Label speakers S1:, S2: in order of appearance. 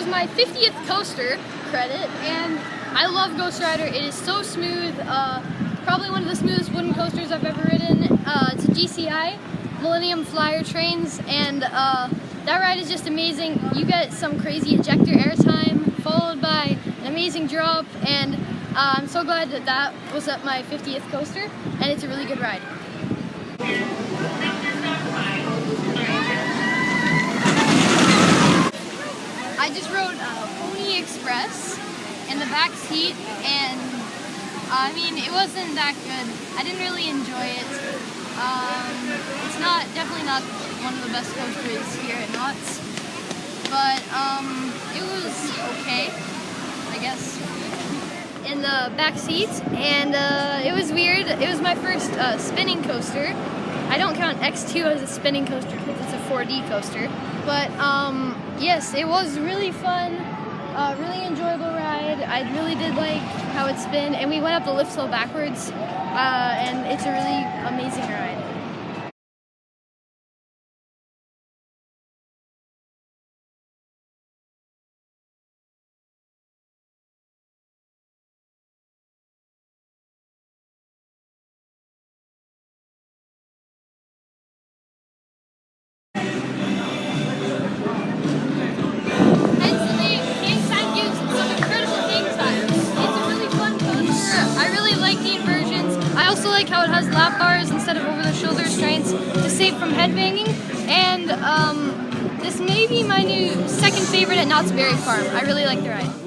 S1: my 50th coaster credit, and I love Ghost Rider. It is so smooth. Probably one of the smoothest wooden coasters I've ever ridden. It's a GCI, Millennium Flyer Trains, and that ride is just amazing. You get some crazy ejector airtime, followed by an amazing drop, and I'm so glad that that was at my 50th coaster, and it's a really good ride. I just rode Pony Express in the back seat, and I mean, it wasn't that good. I didn't really enjoy it. It's definitely not one of the best coasters here at Knott's, but it was okay, I guess, in the back seat, and it was weird. It was my first spinning coaster. I don't count X2 as a spinning coaster because it's a 4D coaster, but yes, it was really fun, really enjoyable ride. I really did like how it spun, and we went up the lift hill backwards, and it's a really amazing ride. I also like how it has lap bars instead of over-the-shoulder restraints to save from headbanging, and this may be my new second favorite at Knott's Berry Farm. I really like the ride.